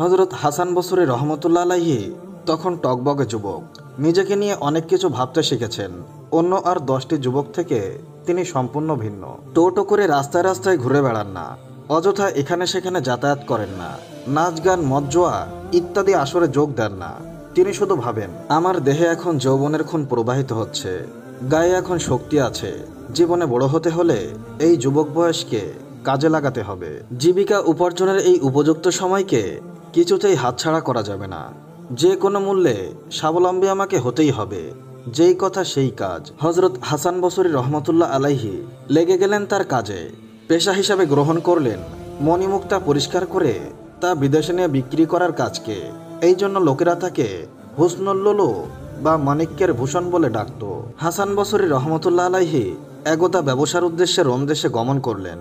হযরত হাসান বসরি রহমতুল্লাহ আলাইহি তখন টকবগে যুবক, নিজেকে নিয়ে অনেক কিছু ভাবতে শিখেছেন। অন্য আর 10টি যুবক থেকে তিনি সম্পূর্ণ ভিন্ন। টোটো করে রাস্তায় রাস্তায় ঘুরে বেড়ান না, অযথা এখানে সেখানে যাতায়াত করেন না, নাচ গান মদ জোয়া ইত্যাদি আসরে যোগ দেন না। তিনি শুধু ভাবেন, আমার দেহে এখন যৌবনের খুন প্রবাহিত হচ্ছে, গায়ে এখন শক্তি আছে, জীবনে বড় হতে হলে এই যুবক বয়সকে কাজে লাগাতে হবে। জীবিকা উপার্জনের এই উপযুক্ত সময়কে কিছুতেই হাতছাড়া করা যাবে না। যে কোনো মূল্যে স্বাবলম্বী আমাকে হতেই হবে। যেই কথা সেই কাজ। হযরত হাসান বসরি রহমতুল্লাহ আলাইহি লেগে গেলেন তার কাজে। পেশা হিসাবে গ্রহণ করলেন মণিমুক্তা পরিষ্কার করে তা বিদেশে নিয়ে বিক্রি করার কাজকে। এই জন্য লোকেরা তাকে হুসনুল্লুলু বা মানিক্যের ভূষণ বলে ডাকত। হাসান বসরি রহমতুল্লাহ আলাইহি একদা ব্যবসার উদ্দেশ্যে রোম দেশে গমন করলেন।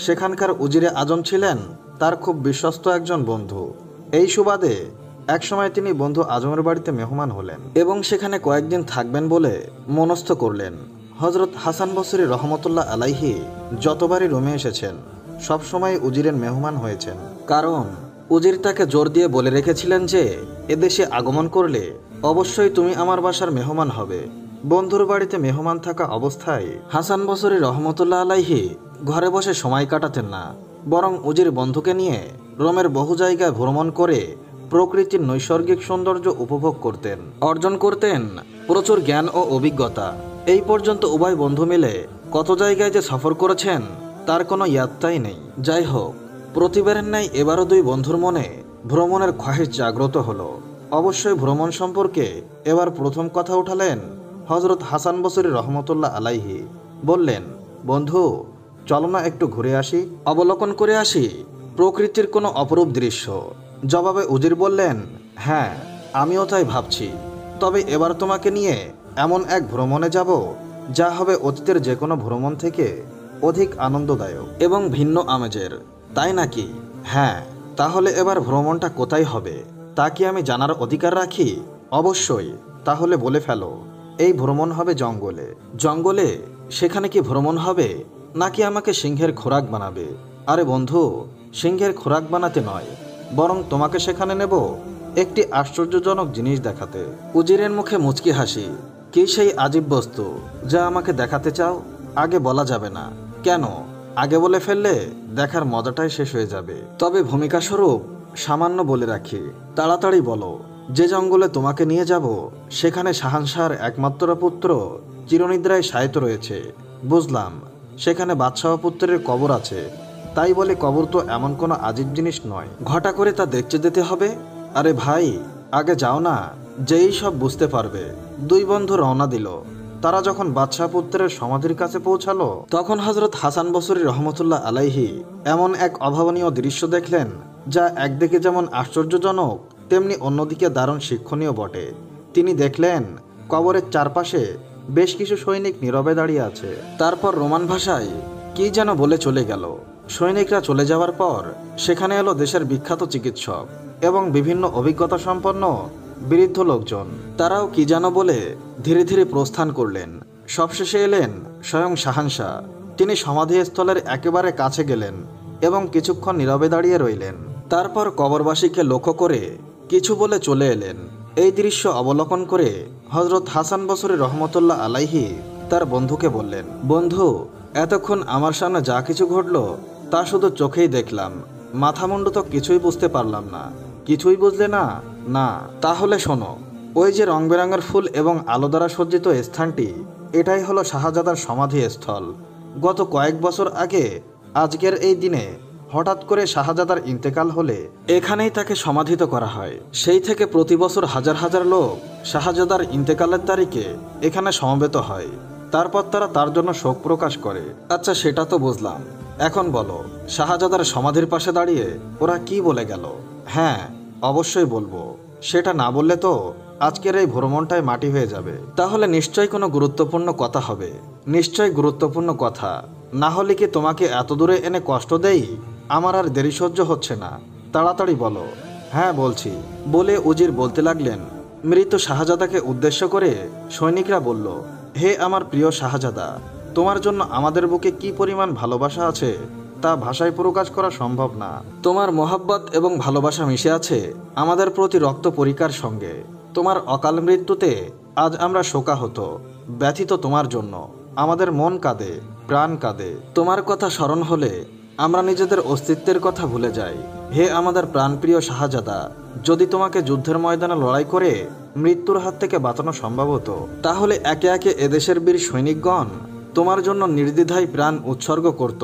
সেখানকার উজিরে আজম ছিলেন তার খুব বিশ্বস্ত একজন বন্ধু। এই সুবাদে একসময় তিনি বন্ধু আজমের বাড়িতে মেহমান হলেন এবং সেখানে কয়েকদিন থাকবেন বলে মনস্থ করলেন। হযরত হাসান বসরি রহমতুল্লাহ আলাইহি যতবারই রোমে এসেছেন সবসময় উজিরের মেহমান হয়েছেন, কারণ উজির তাকে জোর দিয়ে বলে রেখেছিলেন যে এদেশে আগমন করলে অবশ্যই তুমি আমার বাসার মেহমান হবে। বন্ধুর বাড়িতে মেহমান থাকা অবস্থায় হাসান বসরি রহমতুল্লাহ আলাইহি ঘরে বসে সময় কাটাতেন না, বরং উজির বন্ধুকে নিয়ে রোমের বহু জায়গায় ভ্রমণ করে প্রকৃতির নৈসর্গিক সৌন্দর্য উপভোগ করতেন, অর্জন করতেন প্রচুর জ্ঞান ও অভিজ্ঞতা। এই পর্যন্ত উভয় বন্ধু মিলে কত জায়গায় যে সফর করেছেন তার কোনো ইয়াত্তাই নেই। যাই হোক, প্রতিবারের ন্যায় এবারও দুই বন্ধুর মনে ভ্রমণের খ্বাহিশ জাগ্রত হলো। অবশ্যই ভ্রমণ সম্পর্কে এবার প্রথম কথা উঠালেন হযরত হাসান বসরি রহমতুল্লাহ আলাইহি। বললেন, বন্ধু, চলো না একটু ঘুরে আসি, অবলোকন করে আসি প্রকৃতির কোনো অপরূপ দৃশ্য। জবাবে উজির বললেন, হ্যাঁ, আমিও তাই ভাবছি। তবে এবার তোমাকে নিয়ে এমন এক ভ্রমণে যাব যা হবে অতীতের যে কোনো ভ্রমণ থেকে অধিক আনন্দদায়ক এবং ভিন্ন আমেজের। তাই নাকি? হ্যাঁ, তাহলে এবার ভ্রমণটা কোথায় হবে তা কি আমি জানার অধিকার রাখি? অবশ্যই। তাহলে বলে ফেলো। এই ভ্রমণ হবে জঙ্গলে। জঙ্গলে? সেখানে কি ভ্রমণ হবে, নাকি আমাকে সিংহের খোরাক বানাবে? আরে বন্ধু, সিংহের খোরাক বানাতে নয়, বরং তোমাকে সেখানে নেব একটি আশ্চর্যজনক জিনিস দেখাতে। উজিরের মুখে মুচকি হাসি। কি সেই আজীব বস্তু যা আমাকে দেখাতে চাও? আগে বলা যাবে না। কেন? আগে বলে ফেললে দেখার মজাটাই শেষ হয়ে যাবে। তবে ভূমিকা স্বরূপ সামান্য বলে রাখি, তাড়াতাড়ি বলো। যে জঙ্গলে তোমাকে নিয়ে যাব সেখানে শাহানশাহর একমাত্র পুত্র চিরনিদ্রায় শায়িত রয়েছে। বুঝলাম, সেখানে বাদশাহ পুত্রের কবর আছে। তাই বলে কবর তো এমন কোনো আজীব জিনিস নয়, ঘটা করে তা দেখতে যেতে হবে। আরে ভাই, আগে যাও না, যেই সব বুঝতে পারবে। দুই বন্ধু রওনা দিল। তারা যখন বাদশাহ পুত্রের সমাধির কাছে পৌঁছালো তখন হযরত হাসান বসরি রহমতুল্লাহ আলাইহি এমন এক অভাবনীয় দৃশ্য দেখলেন যা একদিকে যেমন আশ্চর্যজনক তেমনি অন্যদিকে দারুণ শিক্ষণীয় বটে। তিনি দেখলেন কবরের চারপাশে বেশ কিছু সৈনিক নীরবে দাঁড়িয়ে আছে। তারপর রোমান ভাষায় কি যেন বলে চলে গেল। সৈনিকরা চলে যাওয়ার পর সেখানে এলো দেশের বিখ্যাত চিকিৎসক এবং বিভিন্ন অভিজ্ঞতা সম্পন্ন বৃদ্ধ লোকজন। তারাও কি যেন বলে ধীরে ধীরে প্রস্থান করলেন। সবশেষে এলেন স্বয়ং শাহানশাহ। তিনি সমাধিস্থলের একেবারে কাছে গেলেন এবং কিছুক্ষণ নীরবে দাঁড়িয়ে রইলেন। তারপর কবরবাসীকে লক্ষ্য করে কিছু বলে চলে এলেন। এই দৃশ্য অবলোকন করে হযরত হাসান বসরি রহমতুল্লাহ আলাইহি তার বন্ধুকে বললেন, বন্ধু, এতক্ষণ আমার সামনে যা কিছু ঘটল তা শুধু চোখেই দেখলাম, মাথামুন্ডু তো কিছুই বুঝতে পারলাম না। কিছুই বুঝলে না? না, তাহলে শোনো। ওই যে রং বেরঙের ফুল এবং আলো দ্বারা সজ্জিত স্থানটি, এটাই হলো শাহজাদার সমাধিস্থল। গত কয়েক বছর আগে আজকের এই দিনে হঠাৎ করে শাহজাদার ইন্তেকাল হলে এখানেই তাকে সমাধিত করা হয়। সেই থেকে প্রতি বছর হাজার হাজার লোক শাহজাদার ইন্তেকালের তারিখে এখানে সমবেত হয়। তারপর তারা তার জন্য শোক প্রকাশ করে। আচ্ছা, সেটা তো বুঝলাম। এখন বলো, শাহজাদার সমাধির পাশে দাঁড়িয়ে ওরা কি বলে গেল? হ্যাঁ, অবশ্যই বলবো। সেটা না বললে তো আজকের এই ভ্রমণটাই মাটি হয়ে যাবে। তাহলে নিশ্চয়ই কোনো গুরুত্বপূর্ণ কথা হবে। নিশ্চয়ই গুরুত্বপূর্ণ কথা, না হলে কি তোমাকে এত দূরে এনে কষ্ট দেই? আমার আর দেরি সহ্য হচ্ছে না, তাড়াতাড়ি বলো। হ্যাঁ, বলছি, বলে উজির বলতে লাগলেন। মৃত শাহজাদাকে উদ্দেশ্য করে সৈনিকরা বলল, হে আমার প্রিয় শাহজাদা, তোমার জন্য আমাদের বুকে কি পরিমাণ ভালোবাসা আছে তা ভাষায় প্রকাশ করা সম্ভব না। তোমার মোহাব্বত এবং ভালোবাসা মিশে আছে আমাদের প্রতি রক্ত পরিকার সঙ্গে। তোমার অকাল মৃত্যুতে আজ আমরা শোকাহত, ব্যথিত। তোমার জন্য আমাদের মন কাঁদে, প্রাণ কাঁদে। তোমার কথা স্মরণ হলে আমরা নিজেদের অস্তিত্বের কথা ভুলে যাই। হে আমাদের প্রাণপ্রিয় শাহজাদা, যদি তোমাকে যুদ্ধের ময়দানে লড়াই করে মৃত্যুর হাত থেকে বাঁচানো সম্ভব হতো, তাহলে একে একে এদেশের বীর সৈনিকগণ তোমার জন্য নির্দ্বিধায় প্রাণ উৎসর্গ করত।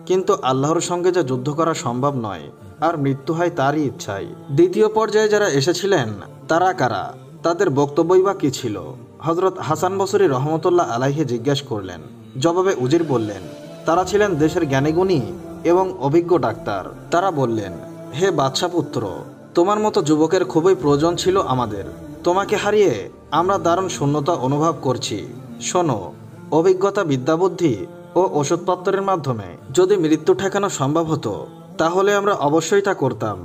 কিন্তু আল্লাহর সঙ্গে যে যুদ্ধ করা সম্ভব নয়, আর মৃত্যু হয় তারই ইচ্ছায়। দ্বিতীয় পর্যায়ে যারা এসেছিলেন তারা কারা, তাদের বক্তব্যই বা কী ছিল? হজরত হাসান বসরি রহমতুল্লাহ আলাইহি জিজ্ঞেস করলেন। জবাবে উজির বললেন, তারা ছিলেন দেশের জ্ঞানীগুণী এবং অভিজ্ঞ ডাক্তার। তারা বললেন, হে বাদশাপুত্র, তোমার মতো যুবকের খুবই প্রয়োজন ছিল আমাদের। তোমাকে হারিয়ে আমরা দারুণ শূন্যতা অনুভব করছি। শোনো, অভিজ্ঞতা, বিদ্যাবুদ্ধি ও ওষুধপত্রের মাধ্যমে যদি মৃত্যু ঠেকানো সম্ভব হতো, তাহলে আমরা অবশ্যই তা করতাম।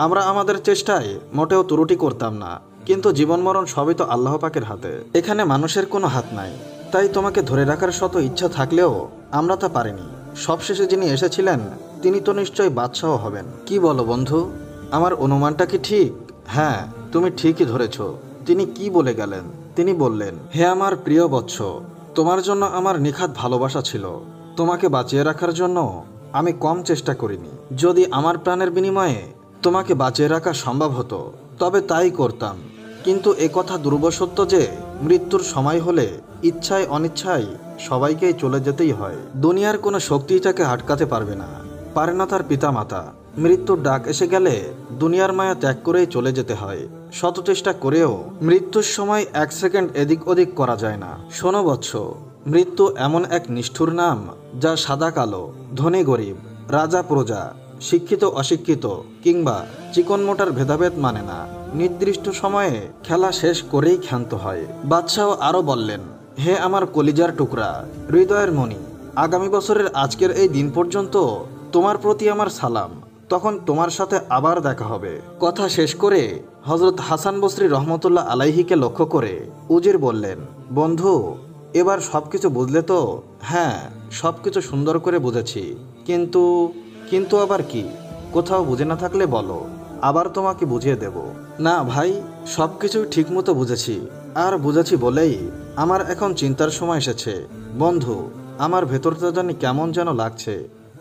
আমরা আমাদের চেষ্টায় মোটেও ত্রুটি করতাম না। কিন্তু জীবন মরণ সবই তো আল্লাহ পাকের হাতে, এখানে মানুষের কোনো হাত নাই। তাই তোমাকে ধরে রাখার শত ইচ্ছা থাকলেও আমরা তা পারিনি। সবশেষে যিনি এসেছিলেন তিনি তো নিশ্চয়ই বাদশাহ হবেন। কি বলো বন্ধু, আমার অনুমানটা কি ঠিক? হ্যাঁ, তুমি ঠিকই ধরেছ। তিনি কি বলে গেলেন? তিনি বললেন, হে আমার প্রিয় বৎস, তোমার জন্য আমার নিখাত ভালোবাসা ছিল। তোমাকে বাঁচিয়ে রাখার জন্য আমি কম চেষ্টা করিনি। যদি আমার প্রাণের বিনিময়ে তোমাকে বাঁচিয়ে রাখা সম্ভব হতো তবে তাই করতাম। কিন্তু একথা দুর্বসত্য যে মৃত্যুর সময় হলে ইচ্ছায় অনিচ্ছায় সবাইকেই চলে যেতেই হয়। দুনিয়ার কোনো শক্তিই তাকে আটকাতে পারবে না, পারে না তার পিতামাতা। মৃত্যুর ডাক এসে গেলে দুনিয়ার মায়া ত্যাগ করেই চলে যেতে হয়। শত চেষ্টা করেও মৃত্যুর সময় 1 সেকেন্ড এদিক ওদিক করা যায় না। শোনো বৎস, মৃত্যু এমন এক নিষ্ঠুর নাম যা সাদা কালো, ধনী গরিব, রাজা প্রজা, শিক্ষিত অশিক্ষিত কিংবা চিকন মোটার ভেদাভেদ মানে না। নির্দিষ্ট সময়ে খেলা শেষ করেই ক্ষান্ত হয়। বাদশাহ আরও বললেন, হে আমার কলিজার টুকরা, হৃদয়ের মণি, আগামী বছরের আজকের এই দিন পর্যন্ত তোমার প্রতি আমার সালাম। তখন তোমার সাথে আবার দেখা হবে। কথা শেষ করে হজরত হাসান বসরি রহমতুল্লাহ আলাইহিকে লক্ষ্য করে উজির বললেন, বন্ধু, এবার সবকিছু বুঝলে তো? হ্যাঁ, সবকিছু সুন্দর করে বুঝেছি। কিন্তু আবার কি? কোথাও বুঝে না থাকলে বলো, আবার তোমাকে বুঝিয়ে দেব। না ভাই, সবকিছুই ঠিকমতো বুঝেছি। আর বুঝেছি বলেই আমার এখন চিন্তার সময় এসেছে। বন্ধু, আমার ভেতরটা জানি কেমন যেন লাগছে।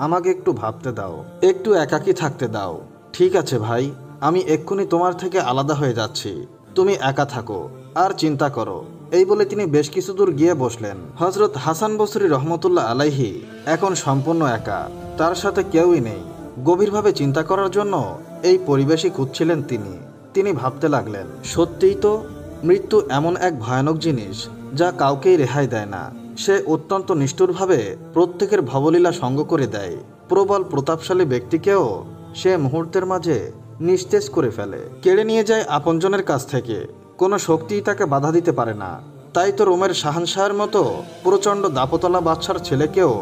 আমাকে একটু ভাবতে দাও, একটু একাকী থাকতে দাও। ঠিক আছে ভাই, আমি এক্ষুনি তোমার থেকে আলাদা হয়ে যাচ্ছি। তুমি একা থাকো আর চিন্তা করো। এই বলে তিনি বেশ কিছু দূর গিয়ে বসলেন। হজরত হাসান বসরি রহমতুল্লাহ আলাইহি এখন সম্পূর্ণ একা, তার সাথে কেউই নেই। গভীরভাবে চিন্তা করার জন্য এই পরিবেশই খুঁজছিলেন তিনি ভাবতে লাগলেন, সত্যিই তো মৃত্যু এমন এক ভয়ানক জিনিস যা কাউকেই রেহাই দেয় না। সে অত্যন্ত নিষ্ঠুরভাবে প্রত্যেকের ভবলীলা সঙ্গ করে দেয়। প্রবল প্রতাপশালী ব্যক্তিকেও সে মুহূর্তের মাঝে নিস্তেজ করে ফেলে, কেড়ে নিয়ে যায় আপনজনের কাছ থেকে। কোনো শক্তিই তাকে বাধা দিতে পারে না। তাই তো রোমের শাহানশাহের মতো প্রচণ্ড দাপতলা বাদশার ছেলেকেও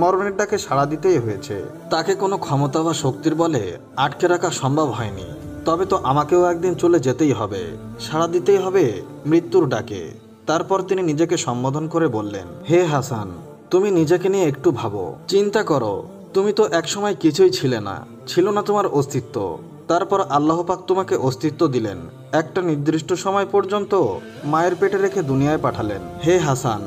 মরণের ডাকে সাড়া দিতেই হয়েছে। তাকে কোনো ক্ষমতা বা শক্তির বলে আটকে রাখা সম্ভব হয়নি। তবে তো আমাকেও একদিন চলে যেতেই হবে, সাড়া দিতেই হবে মৃত্যুর ডাকে। তারপর তিনি নিজেকে সম্বোধন করে বললেন, হে হাসান, তুমি নিজেকে নিয়ে একটু ভাবো, চিন্তা করো। তুমি তো একসময় কিছুই ছিলে না, ছিল না তোমার অস্তিত্ব। তারপর আল্লাহ পাক তোমাকে অস্তিত্ব দিলেন। একটা নির্দিষ্ট সময় পর্যন্ত মায়ের পেটে রেখে দুনিয়ায় পাঠালেন। হে হাসান,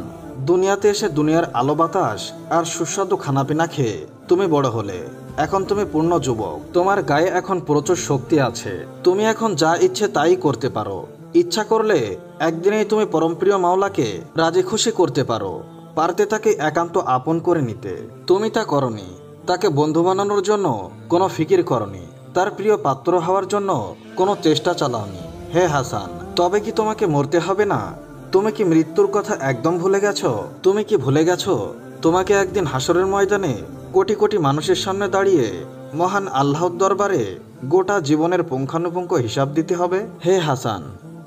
দুনিয়াতে এসে দুনিয়ার আলো বাতাস আর সুস্বাদু খানাপিনা খেয়ে তুমি বড় হলে। এখন তুমি পূর্ণ যুবক, তোমার গায়ে এখন প্রচুর শক্তি আছে। তুমি এখন যা ইচ্ছে তাই করতে পারো। ইচ্ছা করলে একদিনেই তুমি পরমপ্রিয় মাওলাকে রাজি খুশি করতে পারো, পারতে তাকে একান্ত আপন করে নিতে। তুমি তা করনি। তাকে বন্ধু বানানোর জন্য কোনো ফিকির করনি, তার প্রিয় পাত্র হওয়ার জন্য কোনো চেষ্টা চালাওনি। হে হাসান, তবে কি তোমাকে মরতে হবে না? তুমি কি মৃত্যুর কথা একদম ভুলে গেছো? তুমি কি ভুলে গেছো তোমাকে একদিন হাসরের ময়দানে কোটি কোটি মানুষের সামনে দাঁড়িয়ে মহান আল্লাহর দরবারে গোটা জীবনের পুঙ্খানুপুঙ্খ হিসাব দিতে হবে? হে হাসান,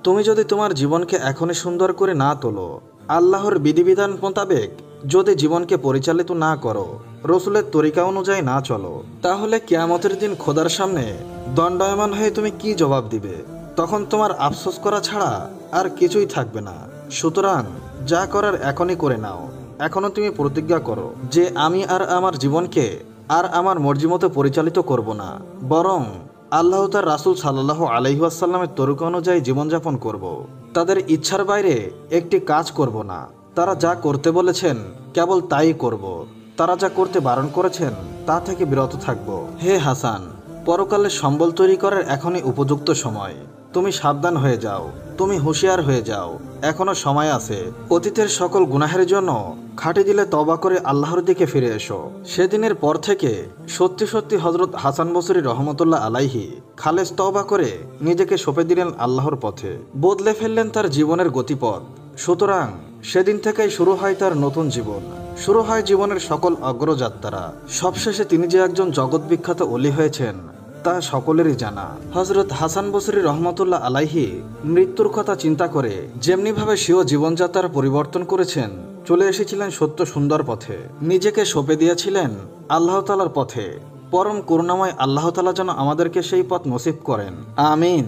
তুমি যদি তোমার জীবনকে এখনই সুন্দর করে না তোলো, আল্লাহর বিধিবিধান মোতাবেক যদি জীবনকে পরিচালিত না করো, রসুলের তরিকা অনুযায়ী না চলো, তাহলে কিয়ামতের দিন খোদার সামনে দণ্ডায়মান হয়ে তুমি কি জবাব দিবে? তখন তোমার আফসোস করা ছাড়া আর কিছুই থাকবে না। সুতরাং যা করার এখনই করে নাও। এখনো তুমি প্রতিজ্ঞা করো যে আমি আর আমার জীবনকে আর আমার মর্জি মতো পরিচালিত করব না, বরং আল্লাহ তার রাসূল সাল্লাল্লাহু আলাইহি ওয়াসাল্লামের তরিকা অনুযায়ী জীবনযাপন করব। তাদের ইচ্ছার বাইরে একটি কাজ করব না। তারা যা করতে বলেছেন কেবল তাই করব। তারা যা করতে বারণ করেছেন তা থেকে বিরত থাকব। হে হাসান, পরকালের সম্বল তৈরি করার এখনই উপযুক্ত সময়। তুমি সাবধান হয়ে যাও, তুমি হুঁশিয়ার হয়ে যাও, এখনো সময় আছে। অতীতের সকল গুনাহের জন্য খাঁটি দিলে তওবা করে আল্লাহর দিকে ফিরে এসো। সেদিনের পর থেকে সত্যি সত্যি হযরত হাসান বসরি রহমতুল্লাহ আলাইহি খালেস তওবা করে নিজেকে সঁপে দিলেন আল্লাহর পথে, বদলে ফেললেন তার জীবনের গতিপথ। সুতরাং সেদিন থেকেই শুরু হয় তার নতুন জীবন, শুরু হয় জীবনের সকল অগ্রযাত্রা। সবশেষে তিনি যে একজন জগৎ বিখ্যাত ওলি হয়েছেন তা সকলেরই জানা। হযরত হাসান বসরি রহমতুল্লাহ আলাইহি মৃত্যুর কথা চিন্তা করে যেমনিভাবে স্বীয় জীবনযাত্রার পরিবর্তন করেছেন, চলে এসেছিলেন সত্য সুন্দর পথে, নিজেকে সঁপে দিয়েছিলেন আল্লাহ তাআলার পথে। পরম করুণাময় আল্লাহ তাআলা যেন আমাদেরকে সেই পথ নসিব করেন, আমিন।